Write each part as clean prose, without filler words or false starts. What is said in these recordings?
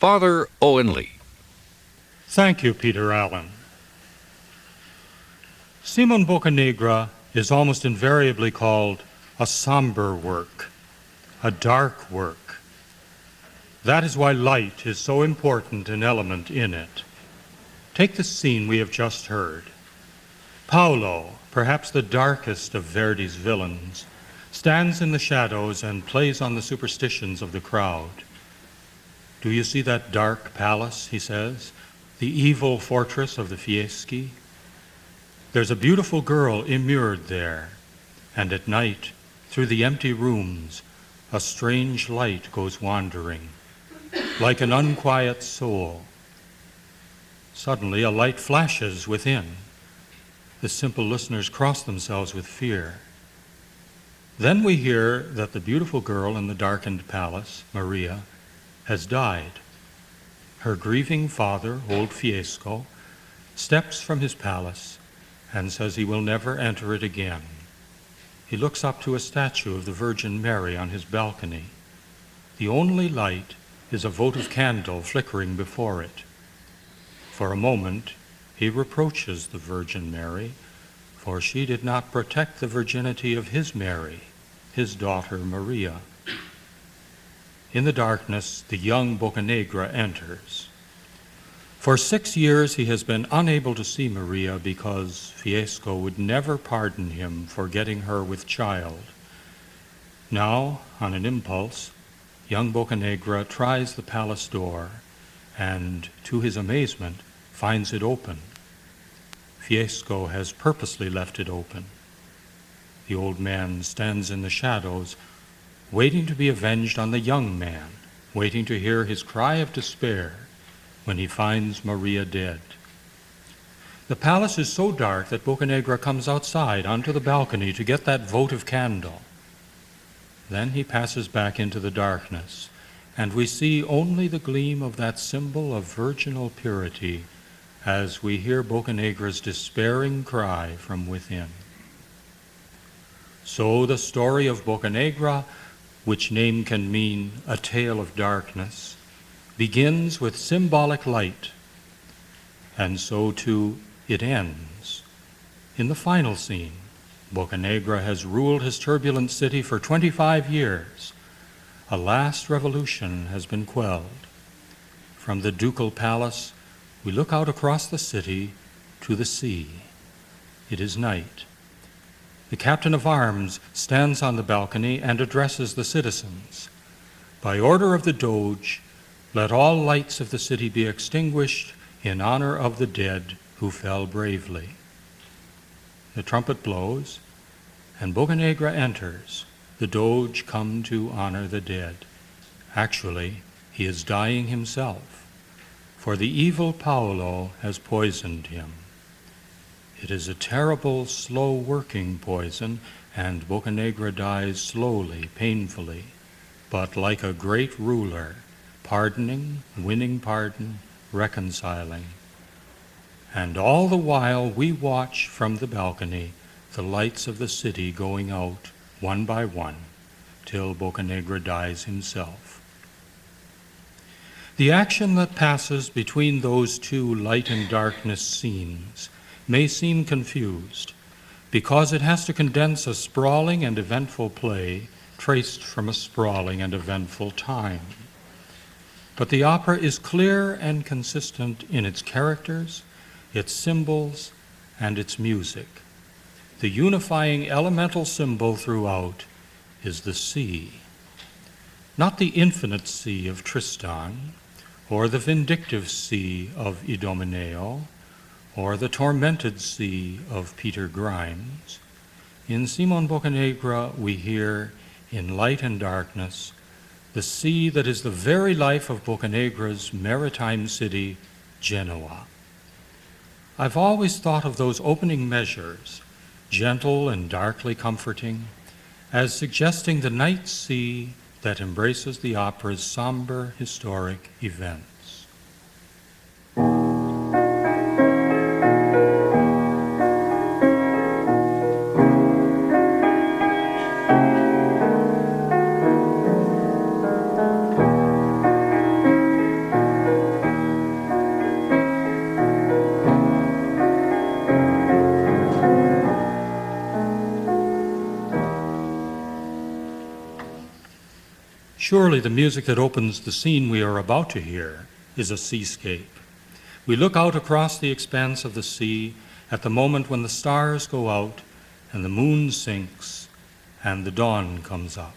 Father Owen Lee. Thank you, Peter Allen. Simon Boccanegra is almost invariably called a somber work, a dark work. That is why light is so important an element in it. Take the scene we have just heard. Paolo, perhaps the darkest of Verdi's villains, stands in the shadows and plays on the superstitions of the crowd. "Do you see that dark palace," he says, "the evil fortress of the Fieschi? There's a beautiful girl immured there, and at night, through the empty rooms, a strange light goes wandering, like an unquiet soul. Suddenly a light flashes within. The simple listeners cross themselves with fear. Then we hear that the beautiful girl in the darkened palace, Maria, has died. Her grieving father, old Fiesco, steps from his palace and says he will never enter it again. He looks up to a statue of the Virgin Mary on his balcony. The only light is a votive candle flickering before it. For a moment, he reproaches the Virgin Mary, for she did not protect the virginity of his Mary, his daughter Maria. In the darkness, the young Boccanegra enters. For 6 years he has been unable to see Maria because Fiesco would never pardon him for getting her with child. Now, on an impulse, young Boccanegra tries the palace door and, to his amazement, finds it open. Fiesco has purposely left it open. The old man stands in the shadows, waiting to be avenged on the young man, waiting to hear his cry of despair when he finds Maria dead. The palace is so dark that Boccanegra comes outside onto the balcony to get that votive candle. Then he passes back into the darkness, and we see only the gleam of that symbol of virginal purity as we hear Boccanegra's despairing cry from within. So the story of Boccanegra, which name can mean a tale of darkness, begins with symbolic light, and so too it ends. In the final scene, Boccanegra has ruled his turbulent city for 25 years. A last revolution has been quelled. From the ducal palace, we look out across the city to the sea. It is night. The captain of arms stands on the balcony and addresses the citizens. By order of the Doge, let all lights of the city be extinguished in honor of the dead who fell bravely. The trumpet blows, and Boccanegra enters, the Doge come to honor the dead. Actually, he is dying himself, for the evil Paolo has poisoned him. It is a terrible, slow-working poison, and Boccanegra dies slowly, painfully, but like a great ruler, pardoning, winning pardon, reconciling. And all the while we watch from the balcony the lights of the city going out one by one till Boccanegra dies himself. The action that passes between those two light and darkness scenes may seem confused because it has to condense a sprawling and eventful play traced from a sprawling and eventful time. But the opera is clear and consistent in its characters, its symbols, and its music. The unifying elemental symbol throughout is the sea. Not the infinite sea of Tristan, or the vindictive sea of Idomeneo, or the tormented sea of Peter Grimes. In Simon Boccanegra we hear, in light and darkness, the sea that is the very life of Boccanegra's maritime city, Genoa. I've always thought of those opening measures, gentle and darkly comforting, as suggesting the night sea that embraces the opera's somber historic events. Surely the music that opens the scene we are about to hear is a seascape. We look out across the expanse of the sea at the moment when the stars go out and the moon sinks and the dawn comes up.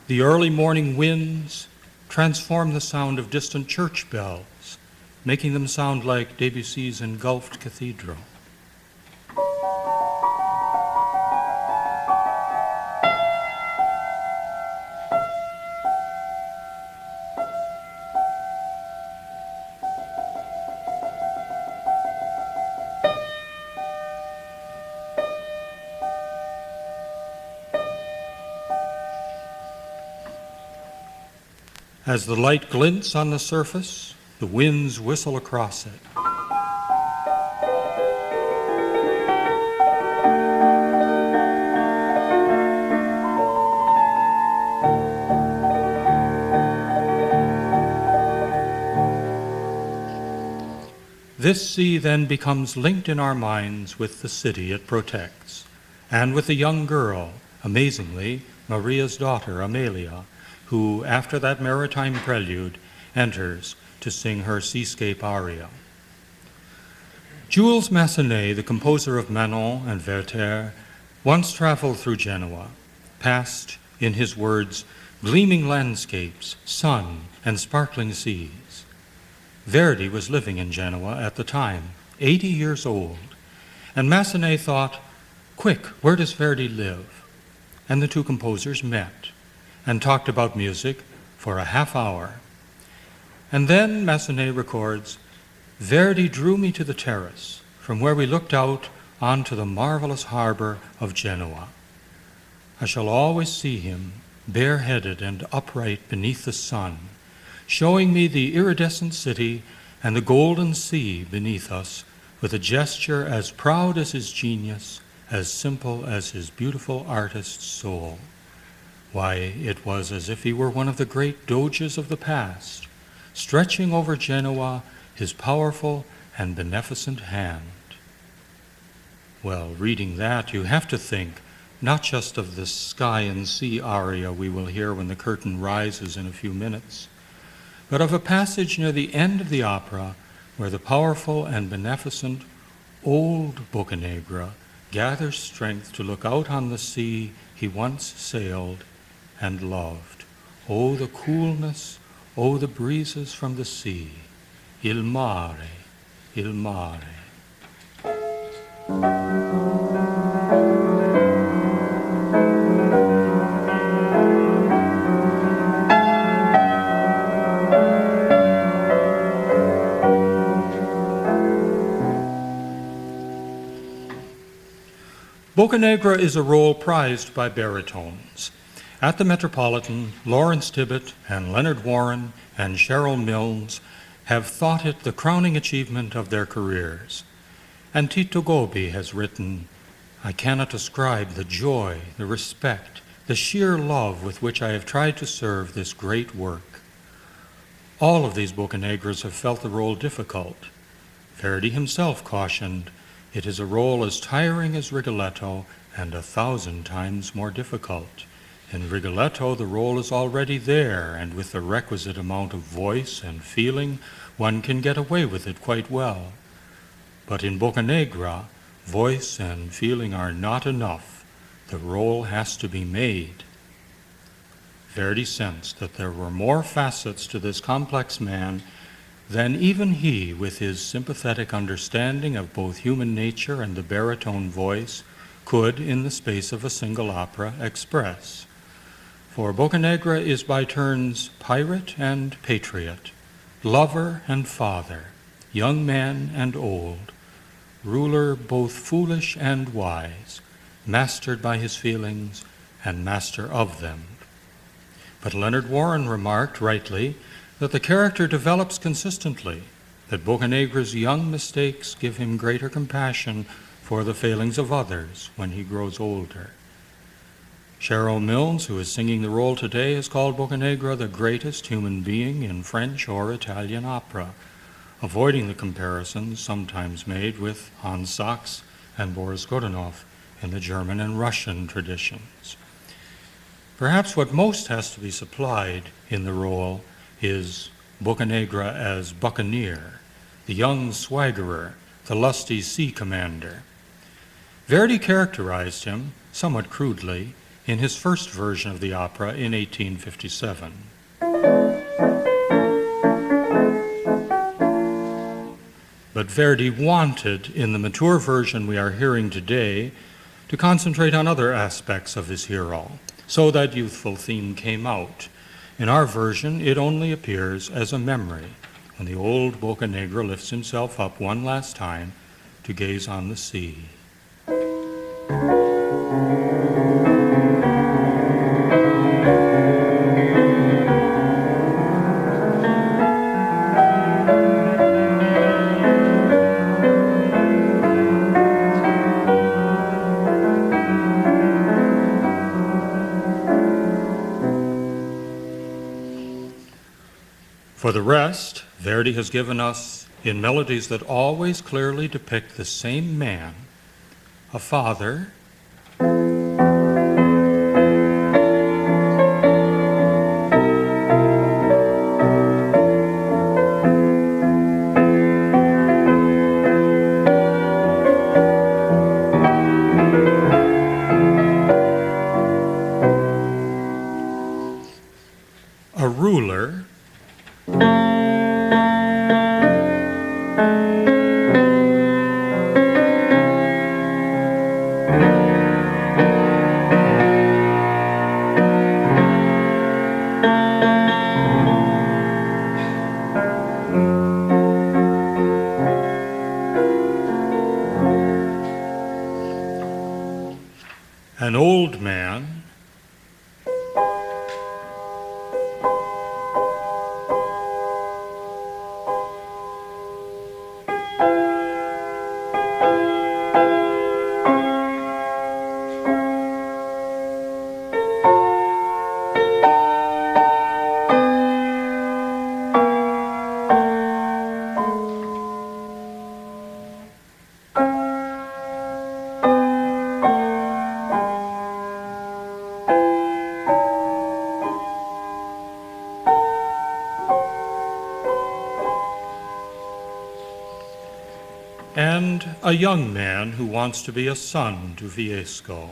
The early morning winds transform the sound of distant church bells, making them sound like Debussy's engulfed cathedral. As the light glints on the surface, the winds whistle across it. This sea then becomes linked in our minds with the city it protects, and with the young girl, amazingly, Maria's daughter, Amelia, who, after that maritime prelude, enters to sing her seascape aria. Jules Massenet, the composer of Manon and Werther, once traveled through Genoa, past, in his words, gleaming landscapes, sun, and sparkling seas. Verdi was living in Genoa at the time, 80 years old, and Massenet thought, "Quick, where does Verdi live?" And the two composers met and talked about music for a half hour. And then Massenet records, "Verdi drew me to the terrace, from where we looked out onto the marvelous harbor of Genoa. I shall always see him, bareheaded and upright beneath the sun, showing me the iridescent city and the golden sea beneath us, with a gesture as proud as his genius, as simple as his beautiful artist's soul. Why, it was as if he were one of the great doges of the past, stretching over Genoa his powerful and beneficent hand." Well, reading that, you have to think not just of the sky and sea aria we will hear when the curtain rises in a few minutes, but of a passage near the end of the opera where the powerful and beneficent old Boccanegra gathers strength to look out on the sea he once sailed and loved. Oh, the coolness, oh, the breezes from the sea, il mare, il mare. Boccanegra is a role prized by baritones. At the Metropolitan, Lawrence Tibbett and Leonard Warren and Cheryl Milnes have thought it the crowning achievement of their careers. And Tito Gobbi has written, "I cannot describe the joy, the respect, the sheer love with which I have tried to serve this great work." All of these Boccanegras have felt the role difficult. Verdi himself cautioned, "It is a role as tiring as Rigoletto and 1,000 times more difficult. In Rigoletto, the role is already there, and with the requisite amount of voice and feeling, one can get away with it quite well. But in Boccanegra, voice and feeling are not enough. The role has to be made." Verdi sensed that there were more facets to this complex man than even he, with his sympathetic understanding of both human nature and the baritone voice, could, in the space of a single opera, express. For Boccanegra is by turns pirate and patriot, lover and father, young man and old, ruler both foolish and wise, mastered by his feelings and master of them. But Leonard Warren remarked, rightly, that the character develops consistently, that Boccanegra's young mistakes give him greater compassion for the failings of others when he grows older. Cheryl Milnes, who is singing the role today, has called Boccanegra the greatest human being in French or Italian opera, avoiding the comparisons sometimes made with Hans Sachs and Boris Godunov in the German and Russian traditions. Perhaps what most has to be supplied in the role is Boccanegra as buccaneer, the young swaggerer, the lusty sea commander. Verdi characterized him, somewhat crudely, in his first version of the opera in 1857. But Verdi wanted, in the mature version we are hearing today, to concentrate on other aspects of his hero, so that youthful theme came out. In our version, it only appears as a memory, when the old Boccanegra lifts himself up one last time to gaze on the sea. For the rest, Verdi has given us, in melodies that always clearly depict the same man, a father, a ruler, an old man, and a young man who wants to be a son to Fiesco.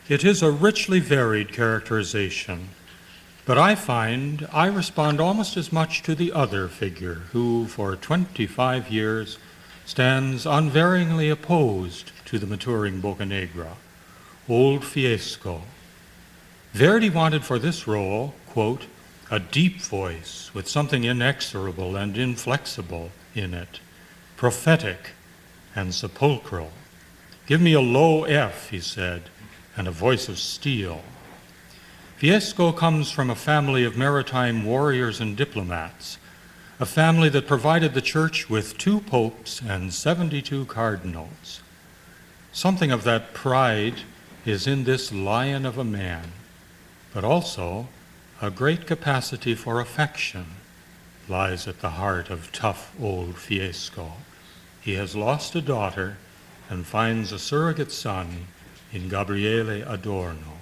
It is a richly varied characterization, but I find I respond almost as much to the other figure who, for 25 years, stands unvaryingly opposed to the maturing Boccanegra, old Fiesco. Verdi wanted for this role, quote, a deep voice with something inexorable and inflexible in it, prophetic and sepulchral. Give me a low F, he said, and a voice of steel. Fiesco comes from a family of maritime warriors and diplomats, a family that provided the church with 2 popes and 72 cardinals. Something of that pride is in this lion of a man, but also a great capacity for affection lies at the heart of tough old Fiesco. He has lost a daughter and finds a surrogate son in Gabriele Adorno.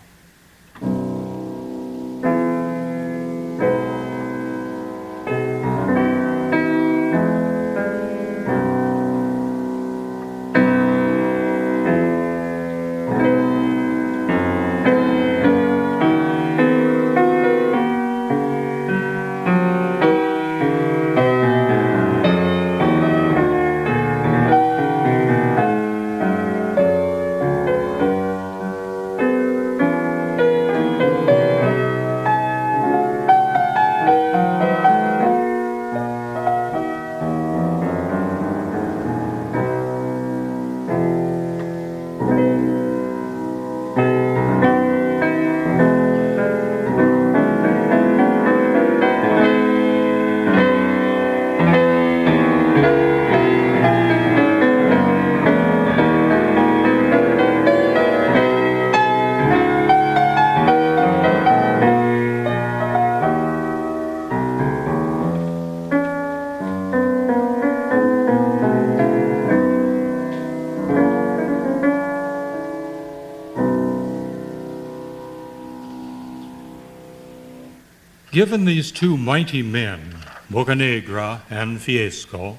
Given these two mighty men, Boccanegra and Fiesco,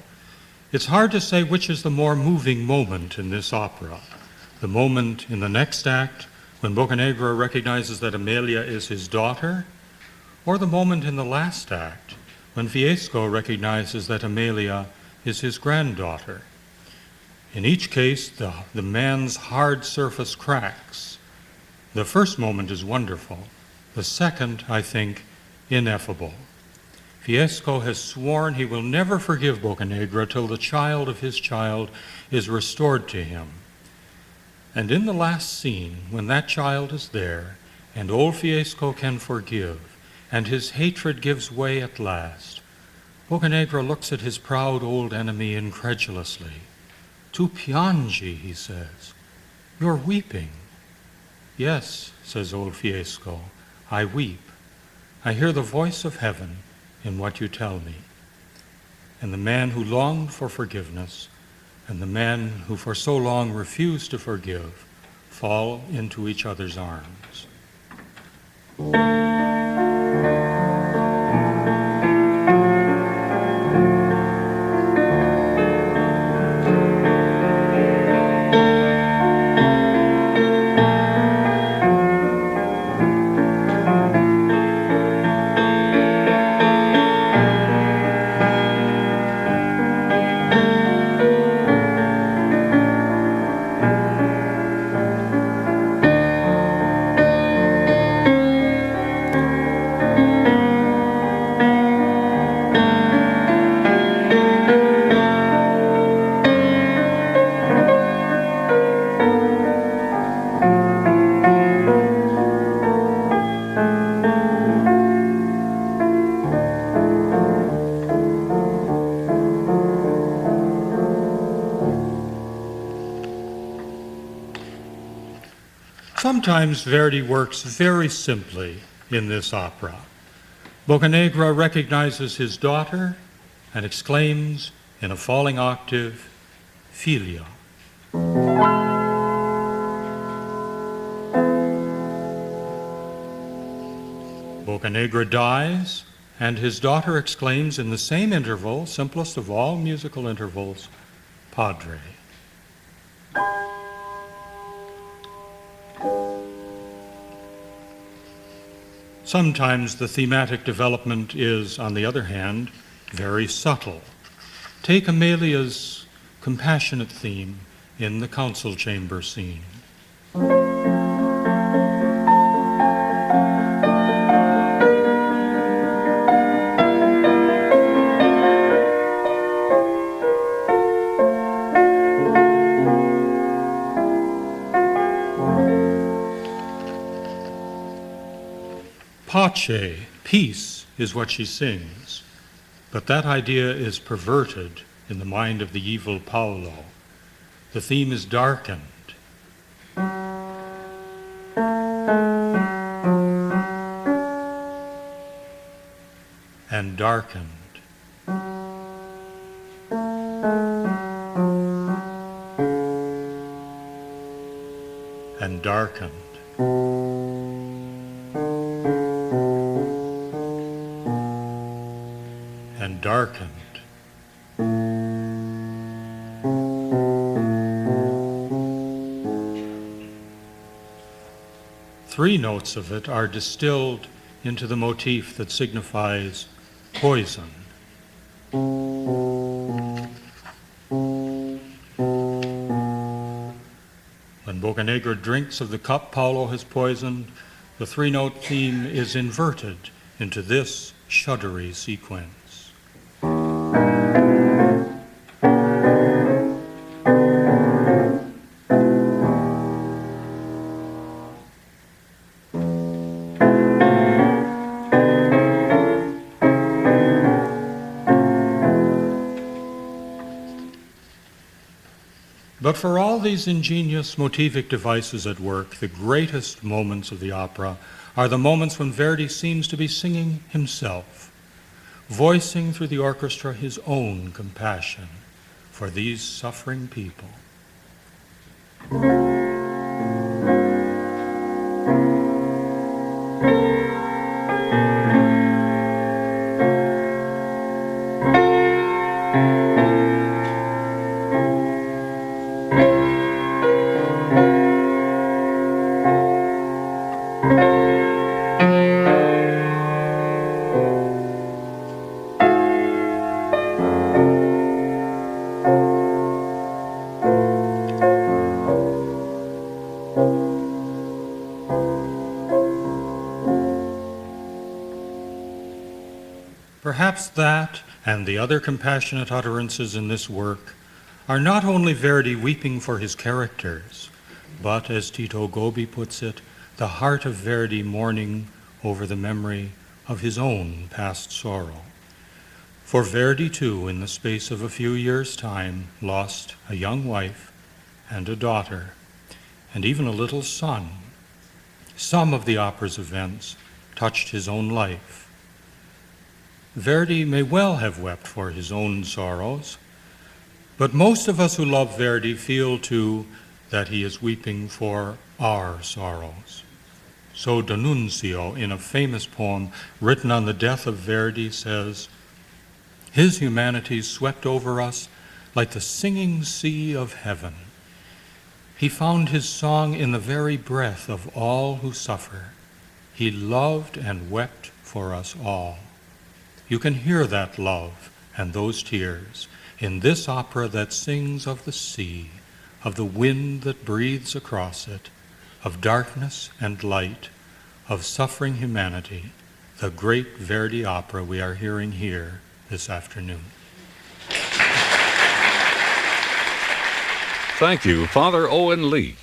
it's hard to say which is the more moving moment in this opera. The moment in the next act when Boccanegra recognizes that Amelia is his daughter, or the moment in the last act when Fiesco recognizes that Amelia is his granddaughter. In each case, the man's hard surface cracks. The first moment is wonderful. The second, I think, ineffable. Fiesco has sworn he will never forgive Boccanegra till the child of his child is restored to him. And in the last scene, when that child is there, and old Fiesco can forgive, and his hatred gives way at last, Boccanegra looks at his proud old enemy incredulously. "Tu piangi," he says. "You're weeping." "Yes," says old Fiesco, "I weep. I hear the voice of heaven in what you tell me." And the man who longed for forgiveness and the man who for so long refused to forgive fall into each other's arms. Sometimes Verdi works very simply in this opera. Boccanegra recognizes his daughter and exclaims in a falling octave, "Figlia." Boccanegra dies, and his daughter exclaims in the same interval, simplest of all musical intervals, "Padre." Sometimes the thematic development is, on the other hand, very subtle. Take Amelia's compassionate theme in the council chamber scene. Pace, peace, is what she sings, but that idea is perverted in the mind of the evil Paolo. The theme is darkened. And darkened. And darkened. And darkened. Three notes of it are distilled into the motif that signifies poison. When Boccanegra drinks of the cup Paolo has poisoned, the three-note theme is inverted into this shuddery sequence. But for all these ingenious motivic devices at work, the greatest moments of the opera are the moments when Verdi seems to be singing himself, voicing through the orchestra his own compassion for these suffering people. perhaps that and the other compassionate utterances in this work are not only Verdi weeping for his characters, but, as Tito Gobi puts it, the heart of Verdi mourning over the memory of his own past sorrow. For Verdi, too, in the space of a few years' time, lost a young wife and a daughter, and even a little son. Some of the opera's events touched his own life. Verdi may well have wept for his own sorrows, but most of us who love Verdi feel, too, that he is weeping for our sorrows. So D'Annunzio, in a famous poem written on the death of Verdi, says, "His humanity swept over us like the singing sea of heaven. He found his song in the very breath of all who suffer. He loved and wept for us all." You can hear that love and those tears in this opera that sings of the sea, of the wind that breathes across it, of darkness and light, of suffering humanity, the great Verdi opera we are hearing here this afternoon. Thank you, Father Owen Lee.